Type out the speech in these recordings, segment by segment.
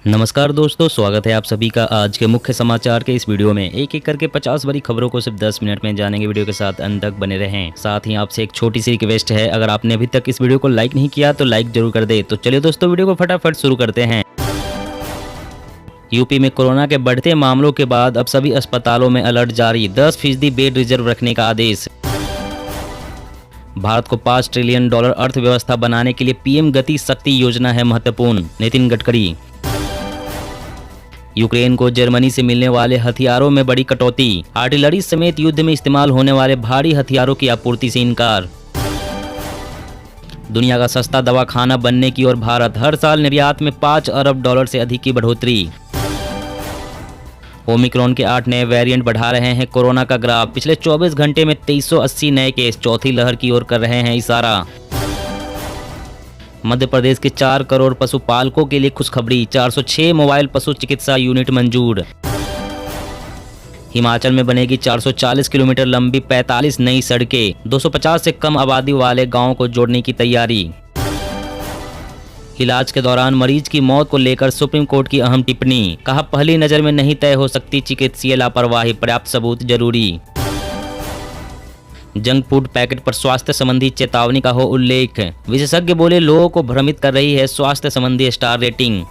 नमस्कार दोस्तों, स्वागत है आप सभी का आज के मुख्य समाचार के इस वीडियो में। एक एक करके 50 बड़ी खबरों को सिर्फ 10 मिनट में जानेंगे। वीडियो के साथ अंत तक बने रहें। साथ ही आपसे एक छोटी सी रिक्वेस्ट है, अगर आपने अभी तक इस वीडियो को लाइक नहीं किया तो लाइक जरूर कर दे। तो चलिए दोस्तों, वीडियो को फटाफट शुरू करते हैं। यूपी में कोरोना के बढ़ते मामलों के बाद अब सभी अस्पतालों में अलर्ट जारी, 10% बेड रिजर्व रखने का आदेश। भारत को $5 ट्रिलियन अर्थव्यवस्था बनाने के लिए पीएम गति शक्ति योजना है महत्वपूर्ण, नितिन गडकरी। यूक्रेन को जर्मनी से मिलने वाले हथियारों में बड़ी कटौती, आर्टिलरी समेत युद्ध में इस्तेमाल होने वाले भारी हथियारों की आपूर्ति से इनकार। दुनिया का सस्ता दवाखाना बनने की ओर भारत, हर साल निर्यात में $5 अरब से अधिक की बढ़ोतरी। ओमिक्रॉन के 8 नए वेरिएंट बढ़ा रहे हैं कोरोना का ग्राफ, पिछले 24 घंटे में 2380 नए केस, चौथी लहर की ओर कर रहे हैं इशारा। मध्य प्रदेश के 4 करोड़ पशुपालकों के लिए खुशखबरी, 406 मोबाइल पशु चिकित्सा यूनिट मंजूर। हिमाचल में बनेगी 440 किलोमीटर लंबी 45 नई सड़कें, 250 से कम आबादी वाले गांवों को जोड़ने की तैयारी। इलाज के दौरान मरीज की मौत को लेकर सुप्रीम कोर्ट की अहम टिप्पणी, कहा पहली नजर में नहीं तय हो सकती चिकित्सीय लापरवाही, पर्याप्त सबूत जरूरी। जंक फूड पैकेट पर स्वास्थ्य संबंधी चेतावनी का हो उल्लेख, विशेषज्ञ बोले लोगों को भ्रमित कर रही है स्वास्थ्य संबंधी स्टार रेटिंग।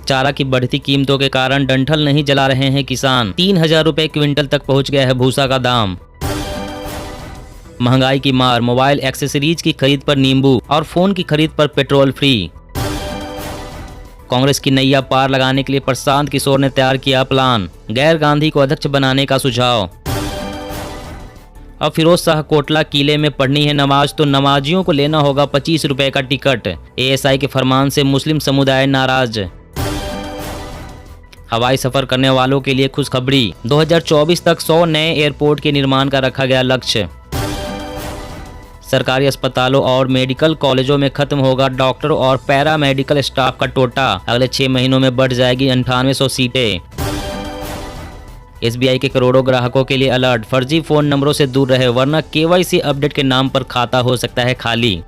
चारा की बढ़ती कीमतों के कारण डंठल नहीं जला रहे हैं किसान, 3000 रुपए क्विंटल तक पहुंच गया है भूसा का दाम। महंगाई की मार, मोबाइल एक्सेसरीज की खरीद पर नींबू और फोन की खरीद पर पेट्रोल फ्री। कांग्रेस की नैया पार लगाने के लिए प्रशांत किशोर ने तैयार किया प्लान, गैर गांधी को अध्यक्ष बनाने का सुझाव। अब फिरोज शाह कोटला किले में पढ़नी है नमाज तो नमाजियों को लेना होगा 25 रुपए का टिकट, एएसआई के फरमान से मुस्लिम समुदाय नाराज। हवाई सफर करने वालों के लिए खुशखबरी, 2024 तक 100 नए एयरपोर्ट के निर्माण का रखा गया लक्ष्य। सरकारी अस्पतालों और मेडिकल कॉलेजों में खत्म होगा डॉक्टरों और पैरा मेडिकल स्टाफ का टोटा, अगले 6 महीनों में बढ़ जाएगी 9800 सीटें। एसबीआई के करोड़ों ग्राहकों के लिए अलर्ट, फर्जी फोन नंबरों से दूर रहे वरना केवाईसी अपडेट के नाम पर खाता हो सकता है खाली।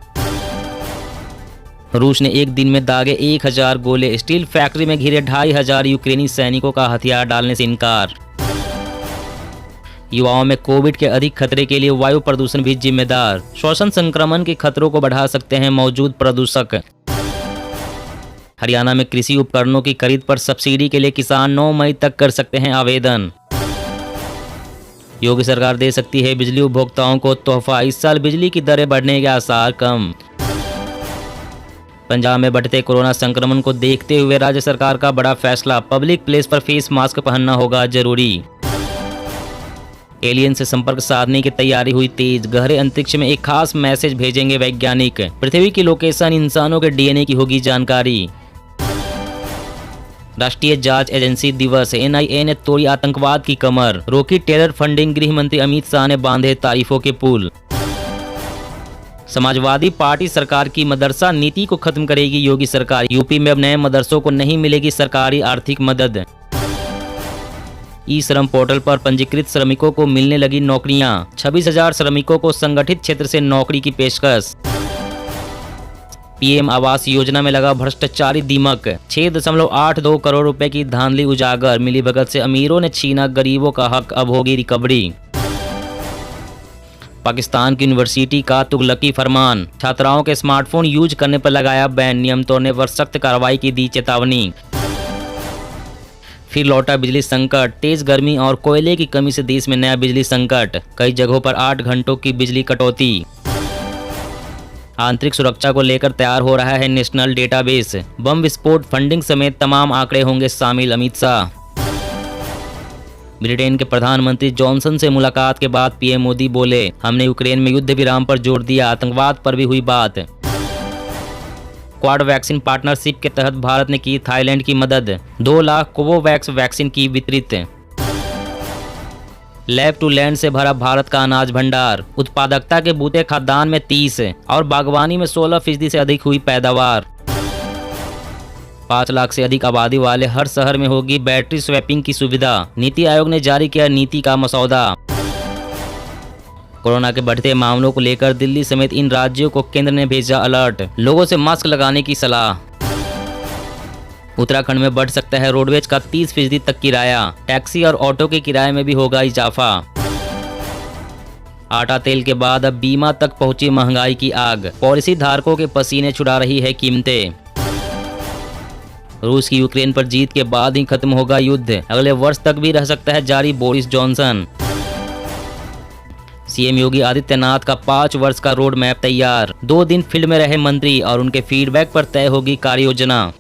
रूस ने एक दिन में दागे 1000 गोले, स्टील फैक्ट्री में घिरे 2500 यूक्रेनी सैनिकों का हथियार डालने से इनकार। युवाओं में कोविड के अधिक खतरे के लिए वायु प्रदूषण भी जिम्मेदार, श्वसन संक्रमण के खतरों को बढ़ा सकते हैं मौजूद प्रदूषक। हरियाणा में कृषि उपकरणों की खरीद पर सब्सिडी के लिए किसान 9 मई तक कर सकते हैं आवेदन। योगी सरकार दे सकती है बिजली उपभोक्ताओं को तोहफा, इस साल बिजली की दरें बढ़ने के आसार कम। पंजाब में बढ़ते कोरोना संक्रमण को देखते हुए राज्य सरकार का बड़ा फैसला, पब्लिक प्लेस पर फेस मास्क पहनना होगा जरूरी। एलियन से संपर्क साधने की तैयारी हुई तेज, गहरे अंतरिक्ष में एक खास मैसेज भेजेंगे वैज्ञानिक, पृथ्वी की लोकेशन, इंसानों के डीएनए की होगी जानकारी। राष्ट्रीय जांच एजेंसी दिवस, एनआईए ने तोड़ी आतंकवाद की कमर, रोकी टेरर फंडिंग, गृह मंत्री अमित शाह ने बांधे तारीफों के पुल। समाजवादी पार्टी सरकार की मदरसा नीति को खत्म करेगी योगी सरकार, यूपी में अब नए मदरसों को नहीं मिलेगी सरकारी आर्थिक मदद। ई श्रम पोर्टल पर पंजीकृत श्रमिकों को मिलने लगी नौकरियां, 26,000 श्रमिकों को संगठित क्षेत्र से नौकरी की पेशकश। पीएम आवास योजना में लगा भ्रष्टाचारी दीमक, 6.82 करोड़ रुपए की धांधली उजागर, मिलीभगत से अमीरों ने छीना गरीबों का हक, अब होगी रिकवरी। पाकिस्तान की यूनिवर्सिटी का तुगलकी फरमान, छात्राओं के स्मार्टफोन यूज करने पर लगाया बैन, नियम तोड़ने पर सख्त कार्रवाई की दी चेतावनी। फिर लौटा बिजली संकट, तेज गर्मी और कोयले की कमी से देश में नया बिजली संकट, कई जगहों पर 8 घंटों की बिजली कटौती। आंतरिक सुरक्षा को लेकर तैयार हो रहा है नेशनल डेटाबेस, बम विस्फोट फंडिंग समेत तमाम आंकड़े होंगे शामिल, अमित शाह। ब्रिटेन के प्रधानमंत्री जॉनसन से मुलाकात के बाद पीएम मोदी बोले, हमने यूक्रेन में युद्ध विराम पर जोर दिया, आतंकवाद पर भी हुई बात। क्वाड वैक्सीन पार्टनरशिप के तहत भारत ने की थाईलैंड की मदद, 2 लाख कोवोवैक्स वैक्सीन की वितरित। लैब टू लैंड से भरा भारत का अनाज भंडार, उत्पादकता के बूते खाद्यान्न में 30 और बागवानी में 16% से अधिक हुई पैदावार। 5 लाख से अधिक आबादी वाले हर शहर में होगी बैटरी स्वैपिंग की सुविधा, नीति आयोग ने जारी किया नीति का मसौदा। कोरोना के बढ़ते मामलों को लेकर दिल्ली समेत इन राज्यों को केंद्र ने भेजा अलर्ट, लोगों से मास्क लगाने की सलाह। उत्तराखंड में बढ़ सकता है रोडवेज का 30% तक किराया। टैक्सी और ऑटो के किराए में भी होगा इजाफा। आटा तेल के बाद अब बीमा तक पहुंची महंगाई की आग। पॉलिसी धारकों के पसीने छुड़ा रही है कीमतें। रूस की यूक्रेन पर जीत के बाद ही खत्म होगा युद्ध, अगले वर्ष तक भी रह सकता है जारी Boris Johnson. CM Yogi Adityanath का 5 वर्ष का रोड मैप तैयार। 2 दिन फील्ड में रहे मंत्री और उनके फीडबैक पर तय होगी कार्य योजना।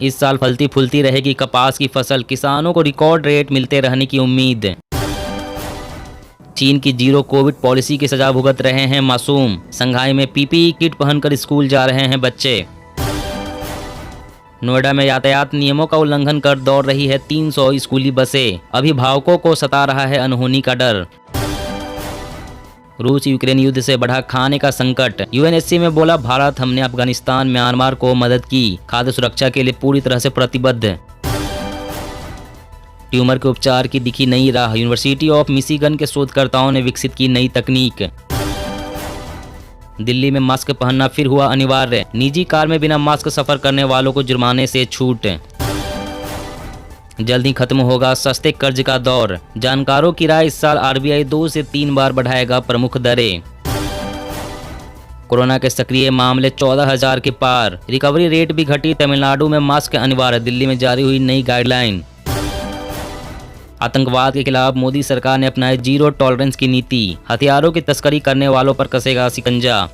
इस साल फलती फूलती रहेगी कपास की फसल, किसानों को रिकॉर्ड रेट मिलते रहने की उम्मीद। चीन की जीरो कोविड पॉलिसी की सजा भुगत रहे हैं मासूम। संघाई में पीपीई किट पहनकर स्कूल जा रहे हैं बच्चे। नोएडा में यातायात नियमों का उल्लंघन कर दौड़ रही है 300 स्कूली बसें। अभिभावकों को सता रहा है अनहोनी का डर। रूस यूक्रेन युद्ध से बढ़ा खाने का संकट। यूएनएससी में बोला भारत, हमने अफगानिस्तान म्यांमार को मदद की, खाद्य सुरक्षा के लिए पूरी तरह से प्रतिबद्ध। ट्यूमर के उपचार की दिखी नई राह। यूनिवर्सिटी ऑफ मिशिगन के शोधकर्ताओं ने विकसित की नई तकनीक। दिल्ली में मास्क पहनना फिर हुआ अनिवार्य। निजी कार में बिना मास्क सफर करने वालों को जुर्माने से छूट। जल्द ही खत्म होगा सस्ते कर्ज का दौर। जानकारों की राय, इस साल आरबीआई 2 से 3 बार बढ़ाएगा प्रमुख दरें। कोरोना के सक्रिय मामले 14,000 के पार। रिकवरी रेट भी घटी। तमिलनाडु में मास्क अनिवार्य। दिल्ली में जारी हुई नई गाइडलाइन। आतंकवाद के खिलाफ मोदी सरकार ने अपनाई जीरो टॉलरेंस की नीति। हथियारों की तस्करी करने वालों पर कसेगा शिकंजा।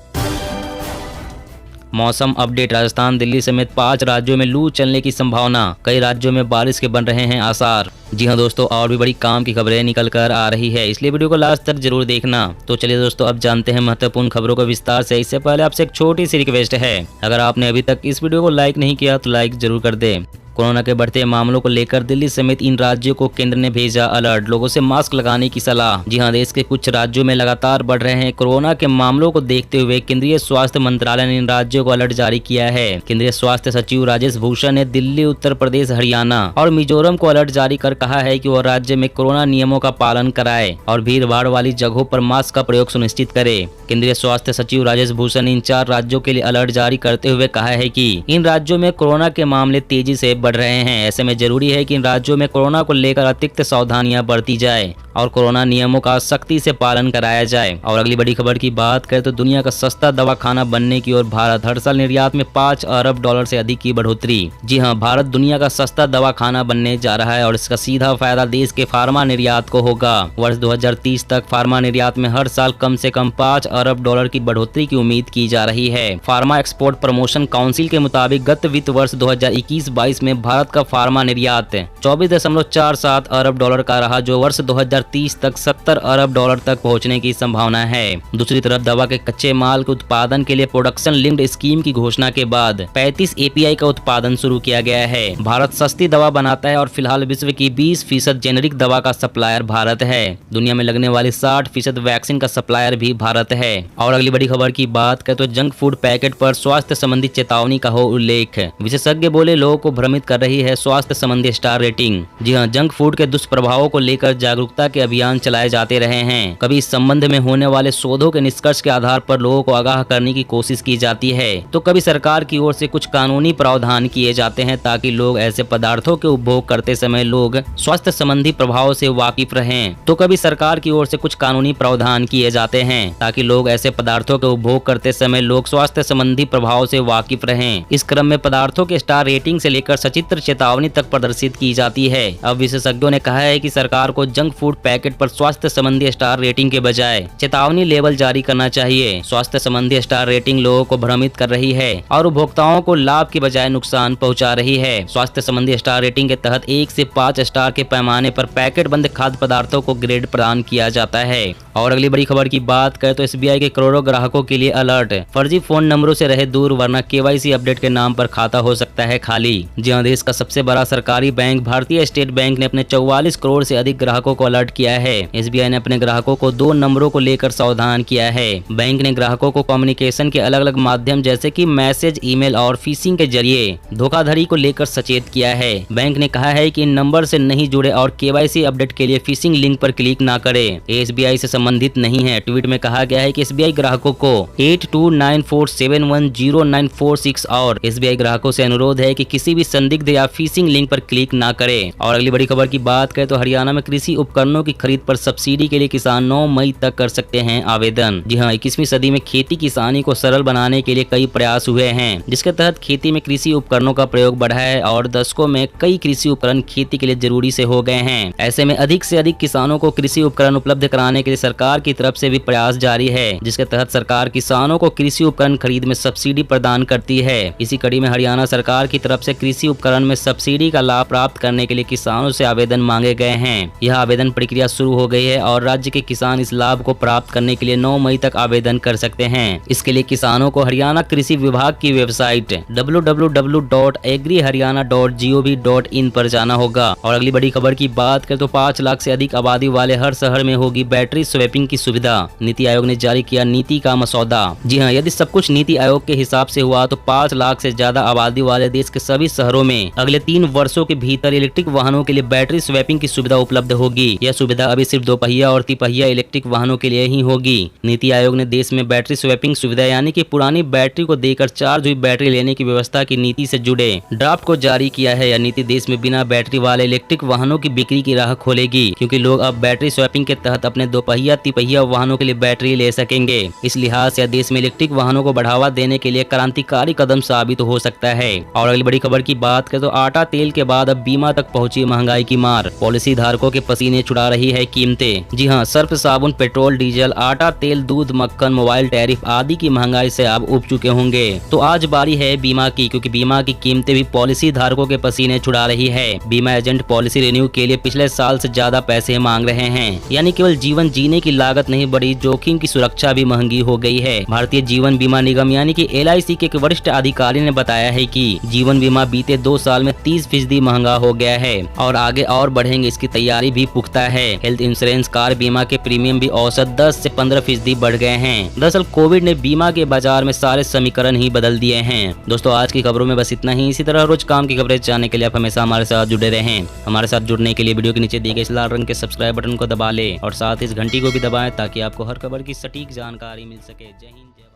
मौसम अपडेट। राजस्थान दिल्ली समेत 5 राज्यों में लू चलने की संभावना। कई राज्यों में बारिश के बन रहे हैं आसार। जी हां दोस्तों, और भी बड़ी काम की खबरें निकल कर आ रही है, इसलिए वीडियो को लास्ट तक जरूर देखना। तो चलिए दोस्तों, अब जानते हैं महत्वपूर्ण खबरों को विस्तार से। इससे पहले आपसे एक छोटी सी रिक्वेस्ट है, अगर आपने अभी तक इस वीडियो को लाइक नहीं किया तो लाइक जरूर कर दें। कोरोना के बढ़ते मामलों को लेकर दिल्ली समेत इन राज्यों को केंद्र ने भेजा अलर्ट। लोगों से मास्क लगाने की सलाह। जी हां, देश के कुछ राज्यों में लगातार बढ़ रहे हैं कोरोना के मामलों को देखते हुए केंद्रीय स्वास्थ्य मंत्रालय ने इन राज्यों को अलर्ट जारी किया है। केंद्रीय स्वास्थ्य सचिव राजेश भूषण ने दिल्ली, उत्तर प्रदेश, हरियाणा और मिजोरम को अलर्ट जारी कर कहा है कि वह राज्य में कोरोना नियमों का पालन कराए और भीड़ भाड़ वाली जगहों पर मास्क का प्रयोग सुनिश्चित करे। केंद्रीय स्वास्थ्य सचिव राजेश भूषण ने इन 4 राज्यों के लिए अलर्ट जारी करते हुए कहा है कि इन राज्यों में कोरोना के मामले तेजी से बढ़ रहे हैं। ऐसे में जरूरी है कि इन राज्यों में कोरोना को लेकर अतिरिक्त सावधानियां बरती जाए और कोरोना नियमों का सख्ती से पालन कराया जाए। और अगली बड़ी खबर की बात करें तो दुनिया का सस्ता दवाखाना बनने की ओर भारत। हर साल निर्यात में $5 अरब से अधिक की बढ़ोतरी। जी हां, भारत दुनिया का सस्ता दवाखाना बनने जा रहा है और इसका सीधा फायदा देश के फार्मा निर्यात को होगा। वर्ष 2030 तक फार्मा निर्यात में हर साल कम से कम $5 अरब की बढ़ोतरी की उम्मीद की जा रही है। फार्मा एक्सपोर्ट प्रमोशन काउंसिल के मुताबिक गत वित्त वर्ष 2021-22 में भारत का फार्मा निर्यात $24.47 अरब का रहा, जो वर्ष 2030 तक $70 अरब तक पहुंचने की संभावना है। दूसरी तरफ दवा के कच्चे माल के उत्पादन के लिए प्रोडक्शन लिंक्ड स्कीम की घोषणा के बाद 35 एपीआई का उत्पादन शुरू किया गया है। भारत सस्ती दवा बनाता है और फिलहाल विश्व की 20% जेनेरिक दवा का सप्लायर भारत है। दुनिया में लगने वाली 60% वैक्सीन का सप्लायर भी भारत है। और अगली बड़ी खबर की बात करें तो जंक फूड पैकेट पर स्वास्थ्य संबंधी चेतावनी का हो उल्लेख। विशेषज्ञ बोले, लोगों को भ्रमित कर रही है स्वास्थ्य संबंधी स्टार रेटिंग। जी हां, जंक फूड के दुष्प्रभावों को लेकर जागरूकता के अभियान चलाए जाते रहे हैं। कभी इस संबंध में होने वाले शोधों के निष्कर्ष के आधार पर लोगों को आगाह करने की कोशिश की जाती है, तो कभी सरकार की ओर से कुछ कानूनी प्रावधान किए जाते हैं ताकि लोग ऐसे पदार्थों के उपभोग करते समय लोग स्वास्थ्य संबंधी प्रभावों से वाकिफ रहें। तो कभी सरकार की ओर से कुछ कानूनी प्रावधान किए जाते हैं ताकि लोग ऐसे पदार्थों के उपभोग करते समय लोग स्वास्थ्य संबंधी प्रभावों से वाकिफ रहें। इस क्रम में पदार्थों के स्टार रेटिंग से लेकर सचित्र चेतावनी तक प्रदर्शित की जाती है। अब विशेषज्ञों ने कहा है कि सरकार को जंक फूड पैकेट पर स्वास्थ्य संबंधी स्टार रेटिंग के बजाय चेतावनी लेबल जारी करना चाहिए। स्वास्थ्य संबंधी स्टार रेटिंग लोगों को भ्रमित कर रही है और उपभोक्ताओं को लाभ की बजाय नुकसान पहुंचा रही है। स्वास्थ्य संबंधी स्टार रेटिंग के तहत 1 से 5 स्टार के पैमाने पर पैकेट बंद खाद्य पदार्थों को ग्रेड प्रदान किया जाता है। और अगली बड़ी खबर की बात करें तो एसबीआई के करोड़ों ग्राहकों के लिए अलर्ट। फर्जी फोन नंबरों से रहे दूर, वरना केवाईसी अपडेट के नाम पर खाता हो सकता है खाली। जी हां हाँ, देश का सबसे बड़ा सरकारी बैंक भारतीय स्टेट बैंक ने अपने 44 करोड़ से अधिक ग्राहकों को अलर्ट किया है। एसबीआई ने अपने ग्राहकों को 2 नंबरों को लेकर सावधान किया है। बैंक ने ग्राहकों को कम्युनिकेशन के अलग अलग माध्यम जैसे कि मैसेज, ईमेल और फिशिंग के जरिए धोखाधड़ी को लेकर सचेत किया है। बैंक ने कहा है कि इन नंबर से नहीं जुड़े और केवाईसी अपडेट के लिए फिशिंग लिंक पर क्लिक ना करें। एसबीआई से संबंधित नहीं है। ट्वीट में कहा गया है कि एसबीआई ग्राहकों को 8294710946 और एसबीआई ग्राहकों से अनुरोध है कि किसी भी संदिग्ध या फिशिंग लिंक पर क्लिक ना करें। और अगली बड़ी खबर की बात करें तो हरियाणा में कृषि उपकरणों की खरीद पर सब्सिडी के लिए किसान 9 मई तक कर सकते हैं आवेदन। जी हाँ, 21वीं सदी में खेती किसानी को सरल बनाने के लिए कई प्रयास हुए हैं, जिसके तहत खेती में कृषि उपकरणों का प्रयोग बढ़ा है और दशकों में कई कृषि उपकरण खेती के लिए जरूरी से हो गए हैं। ऐसे में अधिक से अधिक किसानों को कृषि उपकरण उपलब्ध कराने के लिए सरकार की तरफ से भी प्रयास जारी है, जिसके तहत सरकार किसानों को कृषि उपकरण खरीद में सब्सिडी प्रदान करती है। इसी कड़ी में हरियाणा सरकार की तरफ से कृषि उपकरण में सब्सिडी का लाभ प्राप्त करने के लिए किसानों से आवेदन मांगे गए हैं। यह आवेदन प्रक्रिया शुरू हो गई है और राज्य के किसान इस लाभ को प्राप्त करने के लिए 9 मई तक आवेदन कर सकते हैं। इसके लिए किसानों को हरियाणा कृषि विभाग की वेबसाइट www.agriharyana.gov.in पर जाना होगा। और अगली बड़ी खबर की बात करें तो 5 लाख से अधिक आबादी वाले हर शहर में होगी बैटरी स्वैपिंग की सुविधा। नीति आयोग ने जारी किया नीति का मसौदा। जी हाँ, यदि सब कुछ नीति आयोग के हिसाब से हुआ तो 5 लाख से ज्यादा आबादी वाले देश के सभी शहरों में अगले 3 वर्षों के भीतर इलेक्ट्रिक वाहनों के लिए बैटरी स्वैपिंग की सुविधा उपलब्ध होगी। यह सुविधा अभी सिर्फ 2 पहिया और 3 पहिया इलेक्ट्रिक वाहनों के लिए ही होगी। नीति आयोग ने देश में बैटरी स्वैपिंग सुविधा यानी कि पुरानी बैटरी को देकर चार्ज हुई बैटरी लेने की व्यवस्था की नीति से जुड़े ड्राफ्ट को जारी किया है। यह नीति देश में बिना बैटरी वाले इलेक्ट्रिक वाहनों की बिक्री की राह खोलेगी, क्योंकि लोग अब बैटरी स्वैपिंग के तहत अपने 2 पहिया 3 पहिया वाहनों के लिए बैटरी ले सकेंगे। इस लिहाज से देश में इलेक्ट्रिक वाहनों को बढ़ावा देने के लिए क्रांतिकारी कदम साबित हो सकता है। और अगली बड़ी खबर की बात करें तो आटा तेल के बाद अब बीमा तक पहुंची महंगाई की मार। पॉलिसी धारकों के पसीने छुड़ा रही है कीमतें। जी हां, सर्फ, साबुन, पेट्रोल, डीजल, आटा, तेल, दूध, मक्खन, मोबाइल टैरिफ आदि की महंगाई से आप उब चुके होंगे। तो आज बारी है बीमा की, क्योंकि बीमा की कीमतें भी पॉलिसी धारकों के पसीने छुड़ा रही है। बीमा एजेंट पॉलिसी रिन्यू के लिए पिछले साल से ज्यादा पैसे मांग रहे हैं, यानी केवल जीवन जीने की लागत नहीं बढ़ी, जोखिम की सुरक्षा भी महंगी हो गई है। भारतीय जीवन बीमा निगम यानी कि LIC के एक वरिष्ठ अधिकारी ने बताया है कि जीवन बीमा बीते 2 साल में 30% महंगा हो गया है और आगे और बढ़ेंगे, इसकी तैयारी भी पुख्ता है। हेल्थ इंश्योरेंस, कार बीमा के प्रीमियम भी औसत 10 से 15% बढ़ गए हैं। दरअसल कोविड ने बीमा के बाजार में सारे समीकरण ही बदल दिए हैं। दोस्तों, आज की खबरों में बस इतना ही। इसी तरह रोज काम की खबरें जानने के लिए आप हमेशा हमारे साथ जुड़े रहें। हमारे साथ जुड़ने के लिए वीडियो के नीचे दिए गए इस लाल रंग के सब्सक्राइब बटन को दबा लें और साथ इस घंटी को भी दबाएं, ताकि आपको हर खबर की सटीक जानकारी मिल सके। जय हिंद, जय